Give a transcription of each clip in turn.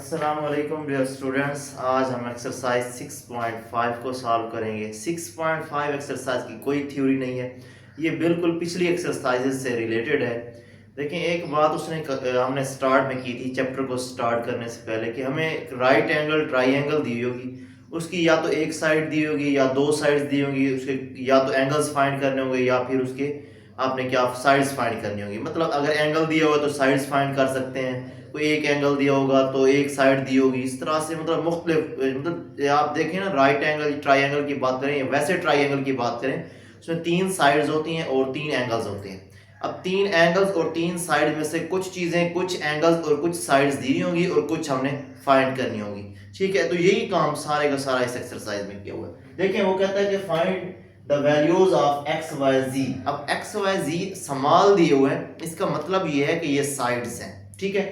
अस्सलाम वालेकुम dear students. आज हम एक्सरसाइज 6.5 को सॉल्व करेंगे। 6.5 एक्सरसाइज की कोई थ्योरी नहीं है, ये बिल्कुल पिछली एक्सरसाइजेज से रिलेटेड है। देखिए, एक बात हमने स्टार्ट में की थी चैप्टर को स्टार्ट करने से पहले कि हमें राइट एंगल ट्राइंगल दी होगी, उसकी या तो एक साइड दी होगी या दो साइड्स दी होगी, उसके या तो एंगल्स फाइंड करने होंगे या फिर उसके आपने क्या साइड्स फाइंड करनी होगी। मतलब अगर एंगल दिया होगा तो साइड्स फाइंड कर सकते हैं, कोई एक एंगल दिया होगा तो एक साइड दी होगी। इस तरह से मतलब मुख्तलिफ, मतलब आप देखें ना, राइट एंगल ट्राइंगल की बात करें, वैसे ट्राइंगल की बात करें, उसमें तीन साइड्स होती हैं और तीन एंगल्स होते हैं। अब तीन एंगल्स और तीन साइड में से कुछ चीज़ें, कुछ एंगल्स और कुछ साइड्स दी होंगी और कुछ हमने फाइंड करनी होगी। ठीक है, तो यही काम सारे का सारा इस एक्सरसाइज में किया हुआ है। देखिए, वो कहता है कि find the values of x y z. अब एक्स वाई जी समाल दिए हुए हैं, इसका मतलब ये है कि ये साइड्स हैं। ठीक है,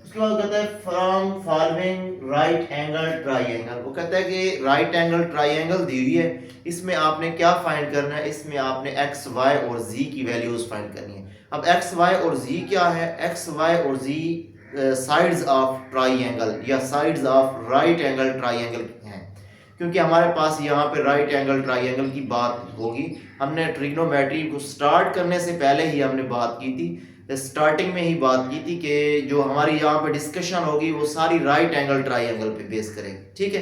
उसके बाद कहता है from following right angle triangle. वो कहता है कि राइट एंगल ट्राइंगल दी हुई है, इसमें आपने क्या फाइंड करना है, इसमें आपने एक्स वाई और जी की वैल्यूज फाइंड करनी है। अब एक्स वाई और जी क्या है, एक्स वाई और जी साइड्स ऑफ ट्राइंगल या sides of right angle triangle हैं, क्योंकि हमारे पास यहाँ पे राइट एंगल ट्राइंगल की बात होगी। हमने ट्रिग्नोमेट्री को स्टार्ट करने से पहले ही हमने बात की थी, स्टार्टिंग में ही बात की थी कि जो हमारी यहाँ पे डिस्कशन होगी वो सारी राइट एंगल ट्राइंगल पे बेस करेगी। ठीक है,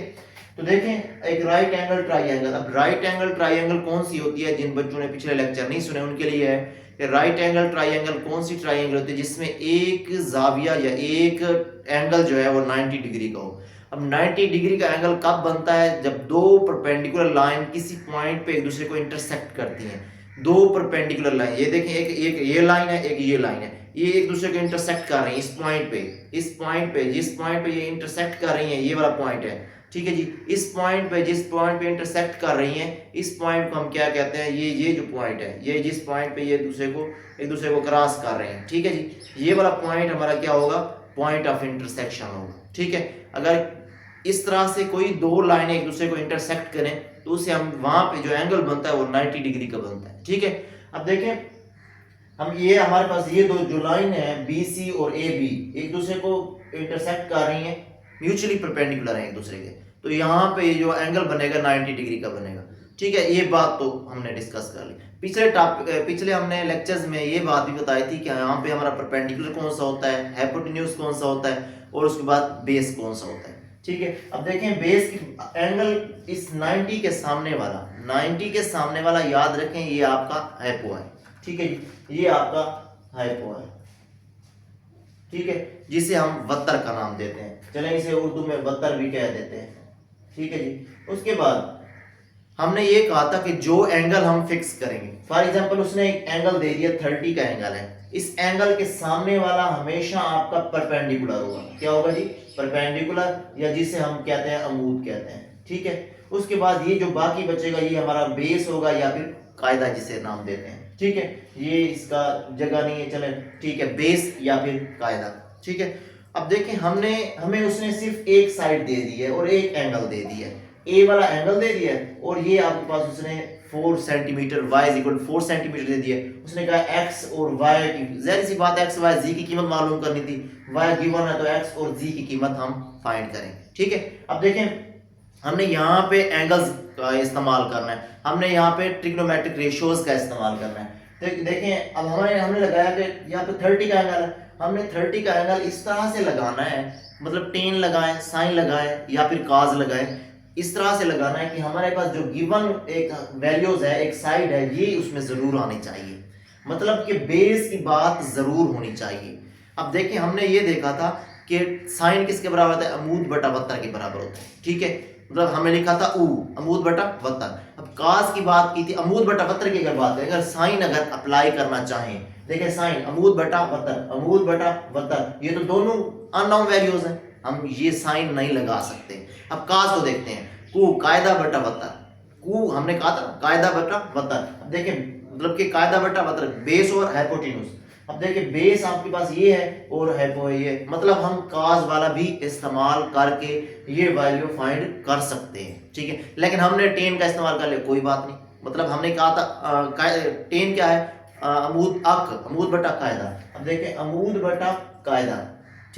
तो देखें एक राइट एंगल ट्राइंगल। अब राइट एंगल ट्राइंगल कौन सी होती है, जिन बच्चों ने पिछले लेक्चर नहीं सुने उनके लिए है कि राइट एंगल ट्राइंगल कौन सी ट्राइंगल होती है जिसमें एक जाविया या एक एंगल जो है वो 90 डिग्री का हो। अब 90 डिग्री का एंगल कब बनता है, जब दो परपेंडिकुलर लाइन किसी पॉइंट पे एक दूसरे को इंटरसेक्ट करती हैं। दो परपेंडिकुलर लाइन, ये देखें, एक ये लाइन है, एक ये लाइन है, ये एक दूसरे को इंटरसेक्ट कर रही है इस पॉइंट पे, इस पॉइंट पे, जिस पॉइंट पे ये इंटरसेक्ट कर रही है, ये वाला पॉइंट है। ठीक है जी, इस पॉइंट पे, जिस पॉइंट पे इंटरसेक्ट कर रही हैं, इस पॉइंट को हम क्या कहते हैं, ये जो पॉइंट है, ये जिस पॉइंट पे ये एक दूसरे को क्रॉस कर रहे हैं। ठीक है जी, ये वाला पॉइंट हमारा क्या होगा, पॉइंट ऑफ इंटरसेक्शन होगा। ठीक है, अगर इस तरह से कोई दो लाइनें एक दूसरे को इंटरसेक्ट करें तो उसे हम वहां पे जो एंगल बनता है वो 90 डिग्री का बनता है। ठीक है, अब देखें, हम ये हमारे पास ये दो जो लाइन है बी सी और ए बी एक दूसरे को इंटरसेक्ट कर रही हैं, म्यूचुअली परपेंडिकुलर है एक दूसरे के, तो यहाँ पे जो एंगल बनेगा 90 डिग्री का बनेगा। ठीक है, ये बात तो हमने डिस्कस कर ली। पिछले हमने लेक्चर्स में ये बात भी बताई थी कि यहाँ पे हमारा परपेंडिकुलर कौन सा होता है, हाइपोटेन्यूज कौन सा होता है और उसके बाद बेस कौन सा होता है। ठीक है, अब देखें बेस की एंगल इस 90 के सामने वाला, 90 के सामने वाला याद रखें, ये आपका हाइपो है। ठीक है, ये आपका हाइपो है। ठीक है, जिसे हम वत्तर का नाम देते हैं, चलें इसे उर्दू में वत्तर भी कह देते हैं। ठीक है जी, उसके बाद हमने ये कहा था कि जो एंगल हम फिक्स करेंगे, फॉर एग्जांपल उसने एक एंगल दे दिया 30 का एंगल है, इस एंगल के सामने वाला हमेशा आपका परपेंडिकुलर होगा। क्या होगा जी, परपेंडिकुलर, या जिसे हम कहते हैं अमूद कहते हैं। ठीक है, उसके बाद ये जो बाकी बचेगा ये हमारा बेस होगा या फिर कायदा जिसे नाम देते हैं। ठीक है, ये इसका जगह नहीं है, चले ठीक है, बेस या फिर कायदा। ठीक है, अब देखें, हमें उसने सिर्फ एक साइड दे दी है और एक एंगल दे दिया है, ए वाला एंगल दे दिया है और ये आपके पास उसने 4 सेंटीमीटर y इक्वल 4 सेंटीमीटर दे दिया। उसने कहा x और y की, जाहिर सी बात है x y z की कीमत मालूम करनी थी, y गिवन है तो x और z की कीमत हम फाइंड करेंगे। ठीक है, अब देखें, हमने यहाँ पे एंगल्स का इस्तेमाल करना है, हमने यहाँ पे ट्रिग्नोमेट्रिक रेशियोज का इस्तेमाल करना है। देखें, अब हमने लगाया कि यहाँ पे 30 का एंगल है, हमने 30 का एंगल इस तरह से लगाना है, मतलब टेन लगाएं, साइन लगाएं या फिर काज लगाएं, इस तरह से लगाना है कि हमारे पास जो गिवन एक वैल्यूज है, एक साइड है, ये उसमें जरूर आनी चाहिए, मतलब कि बेस की बात जरूर होनी चाहिए। अब देखिए, हमने ये देखा था कि साइन किसके बराबर होता है, अमूद बटा वत्तर के बराबर होता है। ठीक है, मतलब हमने लिखा था ऊ, अमूद बटा वत्तर। अब काज की बात की थी, अमूद बटा वत्तर की अगर बात करें, अगर साइन अगर अप्लाई करना चाहें, देखिए साइन अमूद बटा वत्तर, अमूद बटा वत्तर, ये तो दोनों अननोन वैल्यूज हैं, हम ये साइन नहीं लगा सकते। अब काज को देखते हैं, कु कायदा बटा वत्तर, कु हमने कहा था कायदा बटा वत्तर। अब देखिए, मतलब कि कायदा बटा वत्तर, बेस और हाइपोटेन्यूज। अब देखिए, बेस आपके पास ये है और हाइपो है ये, मतलब हम काज वाला भी इस्तेमाल करके ये वैल्यू फाइंड कर सकते हैं। ठीक है, लेकिन हमने टेन का इस्तेमाल कर लिया, कोई बात नहीं, मतलब हमने कहा था टेन क्या है, अमूद बटा कायदा। अब देखिए, अमूद बटा कायदा।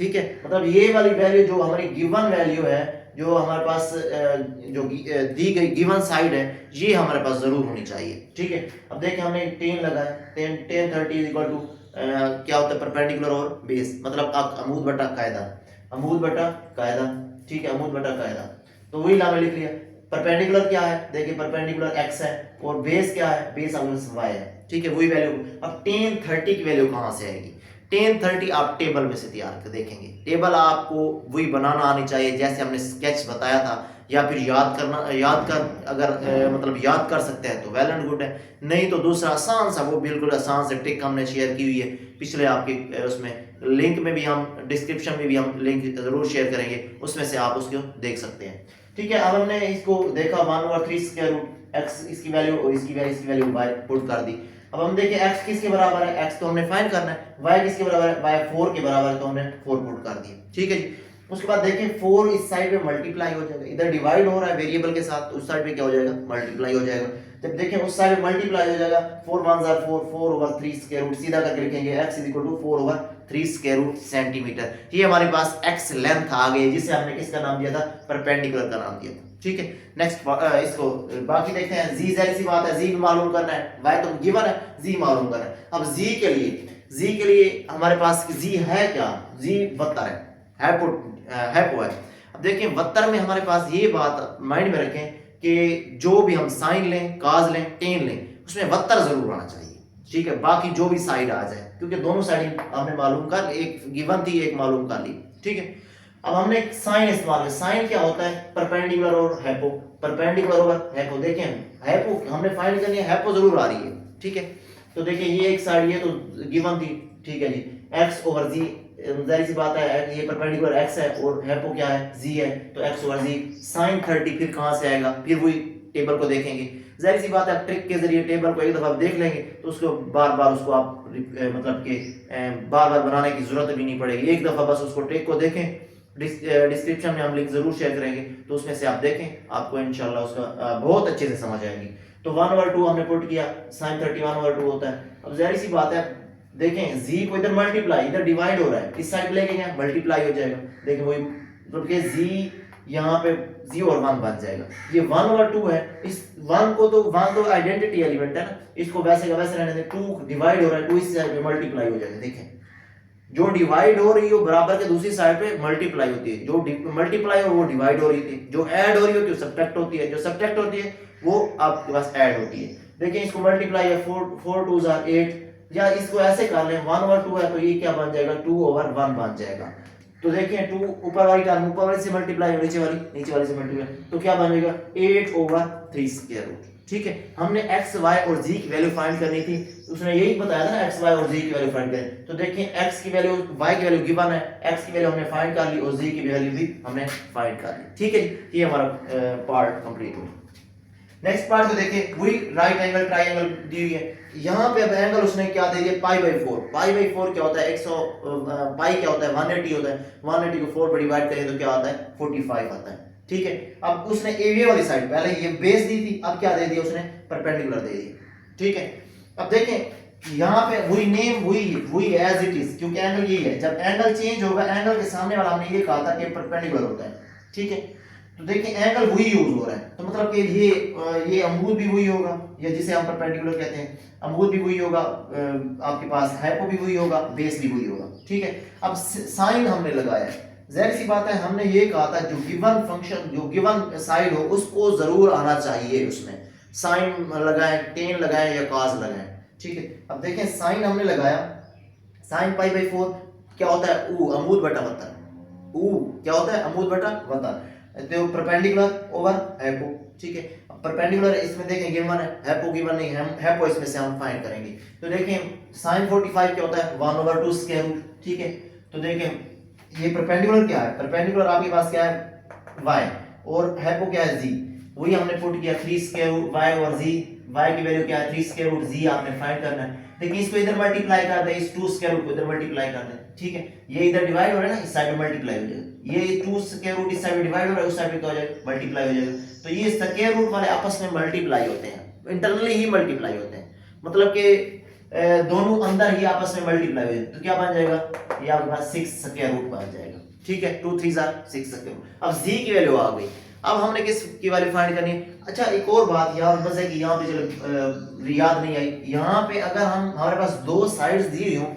ठीक है, मतलब ये वाली वैल्यू जो हमारी गिवन वैल्यू है, जो हमारे पास जो दी गई गिवन साइड है, ये हमारे पास जरूर होनी चाहिए। ठीक है, अब देखिए हमने टेन लगाया, टेन 30 इज इक्वल टू क्या होता है, परपेंडिकुलर और बेस, मतलब अमूद बटा कायदा, अमूद बटा कायदा। ठीक है, अमूद बटा कायदा, तो वही ला में लिख लिया। परपेंडिकुलर क्या है, देखिए परपेंडिकुलर x है और बेस क्या है, बेस y है। ठीक है, वही वैल्यू। अब tan 30 की वैल्यू कहां से आएगी, tan 30 आप टेबल में से तैयार कर देखेंगे। टेबल आपको वही बनाना आनी चाहिए जैसे हमने स्केच बताया था, या फिर याद कर अगर मतलब याद कर सकते हैं तो वेल एंड गुड है, नहीं तो दूसरा आसान सा, वो बिल्कुल आसान से ट्रिक हमने शेयर की हुई है पिछले आपके उसमें, लिंक में भी हम, डिस्क्रिप्शन में भी हम लिंक जरूर शेयर करेंगे, उसमें से आप उसको देख सकते हैं। ठीक है, अब हमने इसको देखा 1/3 स्क्वायर रूट एक्स, इसकी वैल्यू और इसकी वैल्यू y पुट कर दी। अब हम देखें x किसके बराबर है, x तो हमने फाइंड करना है, y किसके बराबर है, y 4 के बराबर है, तो हमने 4 पुट कर दिया। ठीक है जी, उसके बाद देखें 4 इस साइड पे मल्टीप्लाई हो जाएगा, इधर डिवाइड हो रहा है वेरिएबल के साथ, तो उस साइड पे क्या हो जाएगा, मल्टीप्लाई हो जाएगा। जब देखें उस साइड पे मल्टीप्लाई हो जाएगा, 4 1 4 4/3 स्क्वायर रूट, सीधा करके लिखेंगे x = 4/3 स्क्वायर रूट सेंटीमीटर। ये हमारे पास x लेंथ आ गई, जिसे हमने किसका नाम दिया था, परपेंडिकुलर का नाम दिया था। ठीक है, नेक्स्ट इसको बाकी देखते हैं। z जैसी सी बात है, z मालूम करना है, y तो गिवन है, z मालूम करना है। अब z के लिए हमारे पास z है क्या, z 72 है, हैपो है। अब देखिए 72 में हमारे पास ये बात माइंड में रखें कि जो भी हम साइन लें, काज लें, टेन लें, उसमें 72 जरूर आना चाहिए। ठीक है, बाकी जो भी साइड आ जाए, क्योंकि दोनों साइड हमने मालूम कर, एक गिवन थी, एक मालूम कर ली। ठीक है, अब हमने एक साइन इस्तेमाल किया। साइन क्या होता है, परपेंडिकुलर और हैपो, परपेंडिकुलर और हैपो। देखें हैपो हमने फाइंड करनी है, हैपो जरूर आ रही है। ठीक है, तो देखिए ये एक साइड, ये तो गिवन थी। ठीक है जी, x/z, जाहिर सी बात है ये परपेंडिकुलर x है और हैपो क्या है, z है, तो x/z। sin 30 फिर कहां से आएगा, फिर वही टेबल को देखेंगे। जाहिर सी बात है ट्रिक के जरिए टेबल को एक दफा देख लेंगे तो उसको बार बार उसको आप मतलब कि बार बार बनाने की जरूरत भी नहीं पड़ेगी, एक दफा बस उसको ट्रिक को देखें। डिस्क्रिप्शन में हम लिंक जरूर शेयर करेंगे, तो उसमें से आप देखें, आपको इंशाल्लाह उसका बहुत अच्छे से समझ आएगी। तो 1/2 हमने पुट किया, sin 30 1/2 होता है। अब जाहिर सी बात है, देखें z को इधर मल्टीप्लाई, इधर डिवाइड हो रहा है, इस साइड लेके गए मल्टीप्लाई हो जाएगा। देखें वही मतलब कि z यहाँ पे 0 और 1 बन जाएगा। ये 1/2 है, इस 1 तो आइडेंटिटी एलिमेंट है ना, इसको वैसे का वैसे रहने दें। 2 डिवाइड हो रहा है, 2 इस साइड पे मल्टीप्लाई हो जाएगा। देखें जो डिवाइड हो रही है वो बराबर के दूसरी साइड पे मल्टीप्लाई होती है, जो मल्टीप्लाई हो वो डिवाइड हो रही थी, जो ऐड हो रही होती है वो सब्ट्रैक्ट होती है, जो सब्ट्रैक्ट होती है वो आपके पास ऐड होती है। देखिए इसको मल्टीप्लाई है, 4 2s are 8, या इसको ऐसे कर लें 1/2 है तो ये क्या बन जाएगा, 2/1 बन जाएगा। तो देखिए 2 ऊपर वाली टर्म ऊपर वाली से मल्टीप्लाई, नीचे वाली से मल्टीप्लाई, तो क्या बन जाएगा 8/3 स्क्वायर रूट। ठीक है, हमने x y और z की वैल्यू फाइंड करनी थी, उसने यही बताया था ना, x y और z की वैल्यू फाइंड करें। तो देखिए x की वैल्यू, y की वैल्यू गिवन है, x की वैल्यू हमने फाइंड कर ली और z की वैल्यू भी हमने फाइंड कर ली। ठीक है जी, ये हमारा पार्ट कंप्लीट हो। नेक्स्ट पार्ट को देखिए, वही राइट एंगल ट्रायंगल दी हुई है। यहाँ पे अब एंगल उसने क्या दे दिया, π/4। π/4 क्या होता है, 100 पाई क्या होता है, 180 होता है। 180 को 4 पर डिवाइड करें तो क्या आता है, 45 आता है। ठीक है, अब उसने एवी वाली साइड, पहले ये बेस दी थी, अब क्या दे दिया उसने, परपेंडिकुलर दे दिया। ठीक है, अब देखें यहाँ पे वही नेम वही एज इट इज, क्योंकि एंगल यही है। जब एंगल चेंज होगा, एंगल के सामने वाला हमने ये कहा था कि परपेंडिकुलर होता है। ठीक है, तो देखिए एंगल वही यूज हो रहा है, तो मतलब कि ये अमूद भी वही होगा, या जिसे हम परपेंडिकुलर कहते हैं, अमूद भी वही होगा, आपके पास हैपो भी वही होगा, बेस भी वही होगा। ठीक है, अब साइन हमने लगाया है, जाहिर सी बात है हमने ये कहा था जो गिवन फंक्शन, जो गिवन साइड हो उसको जरूर आना चाहिए उसमें। साइन लगाएं, टेन लगाएं या cos लगाएं। ठीक है, अब देखें साइन हमने लगाया, sin π/4 क्या होता है, u अमूद बटा 72। u क्या होता है, अमूद बटा 72, तो परपेंडिकुलर ओवर हैपो। ठीक है, परपेंडिकुलर इसमें देखें गिवन है, हैपो गिवन नहीं है, हम हैपो इसमें से हम फाइंड करेंगे। तो देखें sin 45 क्या होता है, 1/2 स्क्वायर रूट। ठीक है, तो देखें ये परपेंडिकुलर क्या है, परपेंडिकुलर आपके पास क्या है, y, और हैपो क्या है, z। वही हमने पुट किया, 3 स्क्वायर रूट y और z, y की वैल्यू क्या है, 3 स्क्वायर रूट, z आपने फाइंड करना है। देखिए इसको इधर मल्टीप्लाई कर दे, इस 2 स्क्वायर रूट को इधर मल्टीप्लाई कर दे। ठीक है, ये इधर डिवाइड हो रहा है ना, इस साइड में मल्टीप्लाई हो जाएगा, ये 2 स्क्वायर रूट इस साइड में डिवाइड हो रहा है, उस साइड में क्या हो जाएगा, मल्टीप्लाई हो जाएगा। तो ये स्क्वायर रूट वाले आपस में मल्टीप्लाई होते हैं, इंटरनली ही मल्टीप्लाई होते हैं, मतलब कि दोनों अंदर ही आपस में मल्टीप्लाई हो जाए तो क्या बन जाएगा, ये आपके पास 6 स्क्वायर रूट बन जाएगा। ठीक है, 2 3 6 स्क्वायर रूट। अब z की वैल्यू आ गई, अब हमने किस की वैल्यू फाइंड करनी है। अच्छा एक और बात यार बस है कि यहाँ पे चलो याद नहीं आई, यहाँ पे अगर हमारे पास दो साइड्स दी हुई हो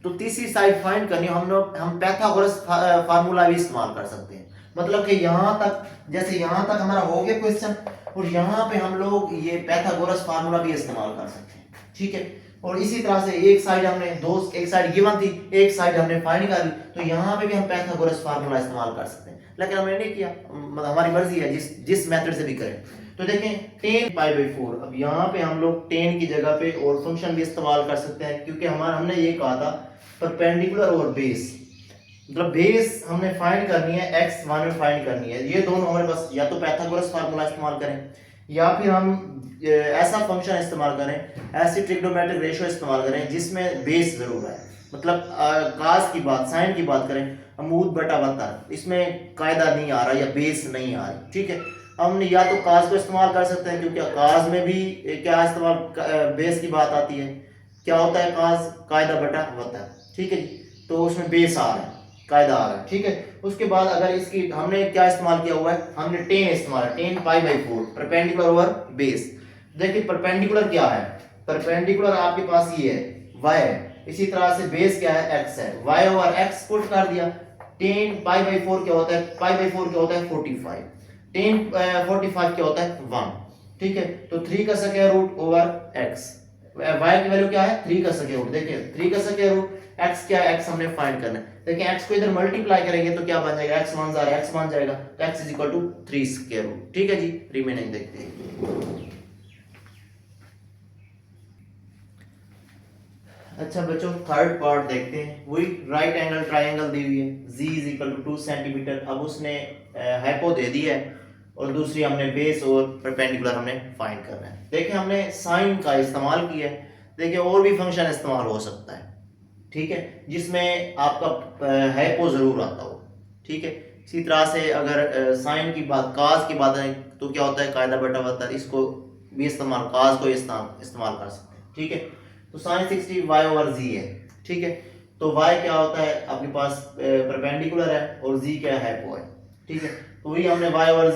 तो तीसरी साइड फाइंड करनी हो हम पाइथागोरस फार्मूला भी इस्तेमाल कर सकते हैं। मतलब कि यहाँ तक, जैसे यहाँ तक हमारा हो गया क्वेश्चन, और यहाँ पे हम लोग ये पाइथागोरस फार्मूला भी इस्तेमाल कर सकते हैं। ठीक है, और इसी तरह से एक साइड हमने एक साइड गिवन थी, एक साइड हमने फाइंड कर ली, तो यहाँ पे भी हम पाइथागोरस फार्मूला इस्तेमाल कर सकते हैं, लेकिन हमने नहीं किया, मतलब हमारी मर्जी है जिस मेथड से भी करें। तो देखें 10π/4, अब यहाँ पे हम लोग 10 की जगह पे और फंक्शन भी इस्तेमाल कर सकते हैं, क्योंकि हमने ये कहा था परपेंडिकुलर और बेस, मतलब बेस हमने फाइंड करनी है, x मान में फाइंड करनी है। ये दोनों हमारे पास या तो पाइथागोरस फार्मूला इस्तेमाल करें या फिर हम ऐसा फंक्शन इस्तेमाल करें, ऐसी ट्रिग्नोमेट्रिक रेशियो इस्तेमाल करें जिसमें बेस जरूर है। मतलब कास की बात, साइन की बात करें, अमूद बटा वत्तर, इसमें कायदा नहीं आ रहा या बेस नहीं आ रही। ठीक है, हम या तो कास को इस्तेमाल कर सकते हैं, क्योंकि कास में भी क्या इस्तेमाल बेस की बात आती है, क्या होता है कास, कायदा बटा वत्तर। ठीक है जी, तो उसमें बेस आ रहा है, कायदा आ रहा है। ठीक है, उसके बाद अगर इसकी हमने क्या इस्तेमाल किया हुआ है, हमने 10 इस्तेमाल, 10π/4 परपेंडिकुलर ओवर बेस। देखिए परपेंडिकुलर क्या है, परपेंडिकुलर आपके पास ये है y है, इसी तरह से बेस क्या है x है, y ओवर x पुट कर दिया। 10π/4 क्या होता है, π/4 क्या होता है 45, 10 45 क्या होता है 1। ठीक है, तो 3 का square root over x, y की वैल्यू क्या है 3 का स्क्वायर रूट। देखिए 3 का स्क्वायर रूट, x क्या है, x हमने फाइंड करना है। देखिए x को इधर मल्टीप्लाई करेंगे तो क्या बन जाएगा, x बन जाएगा, तो x 3 स्क्वायर रूट। ठीक है जी, रिमेनिंग देखते हैं। अच्छा बच्चों थर्ड पार्ट देखते हैं, वही राइट एंगल ट्राइंगल दी हुई है, z 2 सेंटीमीटर। अब उसने हाइपो दे दी है और दूसरी हमने बेस और परपेंडिकुलर हमने फाइंड करना है। देखिए हमने साइन का इस्तेमाल किया है, देखिए और भी फंक्शन इस्तेमाल हो सकता है। ठीक है, जिसमें आपका हाइपो जरूर आता हो। ठीक है, इसी तरह से अगर साइन की बात, काज की बात है तो क्या होता है कायदा बटा वत्तर, इसको भी इस्तेमाल, काज को इस्तेमाल कर सकते हैं। ठीक है, तो साइन 60 y ओवर z है। ठीक है, तो y क्या होता है आपके पास परपेंडिकुलर है और z क्या है हाइपो है। ठीक है, तो वही हमने y ओवर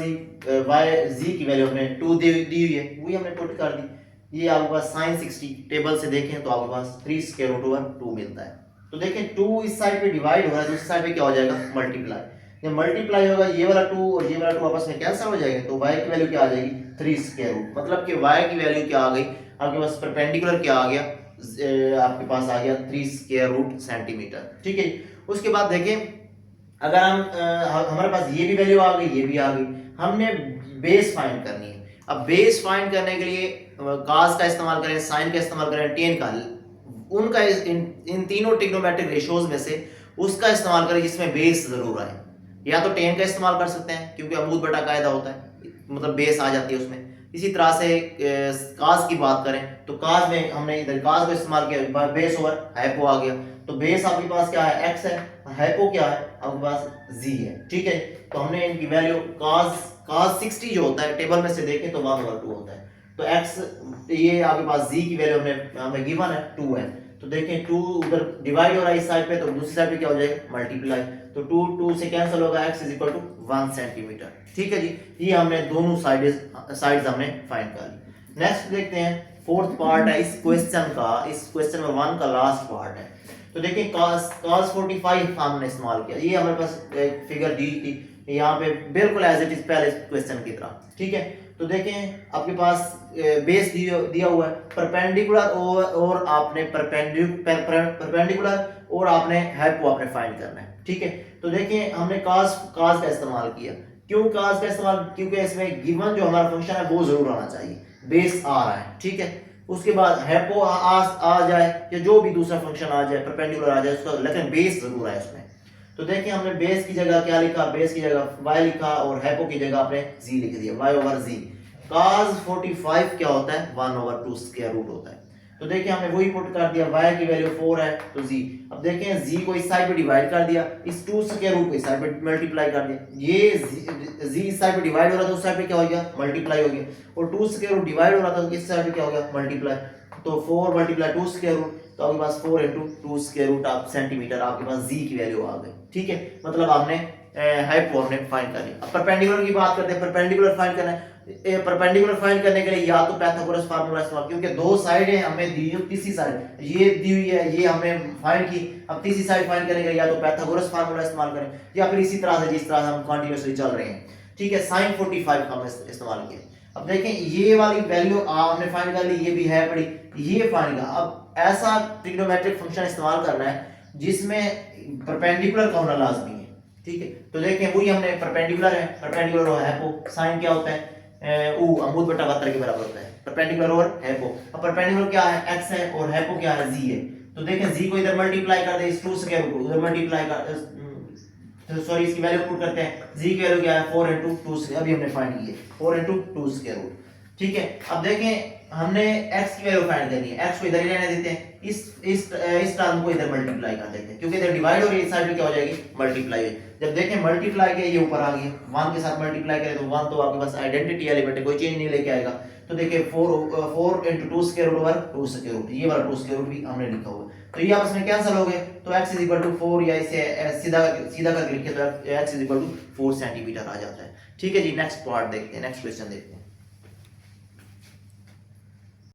z की वैल्यू हमने 2 दी हुई है, वही हमने पुट कर दी। ये आपके पास साइन 60 टेबल से देखें तो आपके पास 3 स्क्वायर रूट ओवर 2 मिलता है। तो देखें 2 इस साइड पे डिवाइड हो रहा है, दूसरी साइड पे क्या हो जाएगा मल्टीप्लाई, जब मल्टीप्लाई होगा ये वाला 2 और ये वाला 2 आपस में कैंसिल हो जाएगा, तो y की वैल्यू क्या आ जाएगी 3 स्क्वायर रूट। मतलब कि y की वैल्यू क्या आ गई आपके पास, परपेंडिकुलर क्या आ गया आपके पास आ गया 3 स्क्वायर रूट सेंटीमीटर। ठीक है, उसके बाद देखें अगर हम हमारे पास ये भी वैल्यू आ गई, ये भी आ गई, हमने बेस फाइंड करनी है। अब बेस फाइंड करने के लिए कास का इस्तेमाल करें, साइन का इस्तेमाल करें, टेन का, उनका इन तीनों ट्रिग्नोमेट्रिक रेशियोज में से उसका इस्तेमाल करें जिसमें बेस जरूर आए। या तो टेन का इस्तेमाल कर सकते हैं क्योंकि अमूद बटा कायदा होता है, मतलब बेस आ जाती है उसमें। इसी तरह से कास की बात करें तो कास में हमने इधर कास को इस्तेमाल किया, बेस ओवर हाइपो आ गया, तो बेस आपके पास क्या है x है, हाइपो क्या है आपके पास z है। ठीक है, तो हमने इनकी वैल्यू cos 60 जो होता है टेबल में से देखें तो 1/2 होता है, तो x ये आपके पास z की वैल्यू हमें गिवन है 2 है। तो देखें 2 उधर डिवाइड हो रहा है इस साइड पे, तो दूसरी साइड पे क्या हो जाएगा मल्टीप्लाई, तो 2 से कैंसिल होगा, x 1 सेंटीमीटर। ठीक है जी, ये हमने दोनों साइड्स हमने फाइंड कर ली। नेक्स्ट देखते हैं फोर्थ पार्ट है इस क्वेश्चन का, इस क्वेश्चन नंबर 1 का लास्ट पार्ट है। तो देखिए cos 45 हमने इस्तेमाल किया, ये हमारे पास एक फिगर दी थी यहाँ पे बिल्कुल एज इट इज पहले क्वेश्चन की तरह। ठीक है, तो देखें आपके पास बेस दिया हुआ है, परपेंडिकुलर और आपने परपेंडिकुलर और आपने हाइपो आपने फाइंड करना है। ठीक है, तो देखिए हमने कास का इस्तेमाल किया, क्यों कास का इस्तेमाल, क्योंकि इसमें गिवन जो हमारा फंक्शन है वो जरूर आना चाहिए, बेस आ रहा है। ठीक है, उसके बाद हाइपो आ जाए या जो भी दूसरा फंक्शन आ जाए, परपेंडिकुलर आ जाए उसका, लेकिन बेस जरूर है उसमें। तो देखिए हमने बेस की जगह क्या लिखा, बेस की जगह y लिखा और हाइपो की जगह आपने z लिख दिया, y ओवर z। cos 45 क्या होता है 1/2 स्क्वायर रूट होता है। तो देखिए हमने वही पुट कर दिया, y की वैल्यू 4 है तो z। अब देखें z को इस साइड पे डिवाइड कर दिया, इस 2 स्क्वायर रूट को इस साइड पे मल्टीप्लाई कर दिया, ये z इस साइड पे डिवाइड हो रहा था, उस साइड पे क्या हो गया मल्टीप्लाई हो गया, और 2 स्क्वायर रूट डिवाइड हो रहा था, इस साइड पे क्या हो गया मल्टीप्लाई। तो 4 मल्टीप्लाई 2 स्क्वायर रूट, तो आपके पास 4 into 2 square root of centimetre, आपके पास जी की वैल्यू आ गई। ठीक है, मतलब आपने हाइपो हमने फाइंड कर लिया। अब परपेंडिकुलर की बात करते हैं, परपेंडिकुलर फाइंड करना है। परपेंडिकुलर फाइंड करने के लिए या तो पाइथागोरस फार्मूला इस्तेमाल, क्योंकि दो साइड है हमें दी हुई, तीसरी साइड ये दी हुई है, ये हमने फाइंड की। अब तीसरी साइड फाइंड करने के लिए या तो पाइथागोरस फार्मूला इस्तेमाल करें या फिर इसी तरह से जिस तरह से हम कंटीन्यूअसली चल रहे हैं। ठीक है, sin 45 का हमने इस्तेमाल किया। अब देखें ये वाली वैल्यू हमने फाइंड कर ली, ये भी है बड़ी, ये फाइंड का। अब ऐसा ट्रिग्नोमेट्रिक फंक्शन इस्तेमाल करना है जिसमें परपेंडिकुलर का होना लाजमी है। ठीक है, तो देखें वही हमने परपेंडिकुलर है, परपेंडिकुलर और हाइपो, साइन क्या होता है अमूद बटा 72 के बराबर होता है, परपेंडिकुलर और हाइपो। अब परपेंडिकुलर क्या है, x है, और हाइपो क्या है, z है। तो देखें z को इधर मल्टीप्लाई कर दे, इस 2 स्क्वायर रूट को उधर मल्टीप्लाई कर, सॉरी इसकी वैल्यू पुट करते हैं, z की वैल्यू क्या है 4 इंटू 2, अभी हमने फाइंड की है 4 इंटू 2 स्क्वायर रूट। ठीक है, अब देखें हमने x की वैल्यू फाइंड करनी है, x को इधर ही रहने देते हैं, इस टर्म को इधर मल्टीप्लाई कर देते हैं, क्योंकि इधर डिवाइड और इस साइड में क्या हो जाएगी, मल्टीप्लाई। जब देखें मल्टीप्लाई किया, ये ऊपर आ गया, 1 के साथ मल्टीप्लाई करें तो 1 तो आपके पास आइडेंटिटी एलिमेंट है, कोई चेंज नहीं लेके आएगा। तो देखिए 4 into 2 square root over 2 square root, ये वाला 2 स्क्वायर रूट भी हमने लिखा हुआ है, तो ये आपस में कैंसिल हो गए। तो x इज इक्वल टू 4, या इसे सीधा सीधा करके लिखे तो x is equal to 4 centimetre आ जाता है। ठीक है जी, नेक्स्ट पार्ट देखते हैं, नेक्स्ट क्वेश्चन देखते हैं।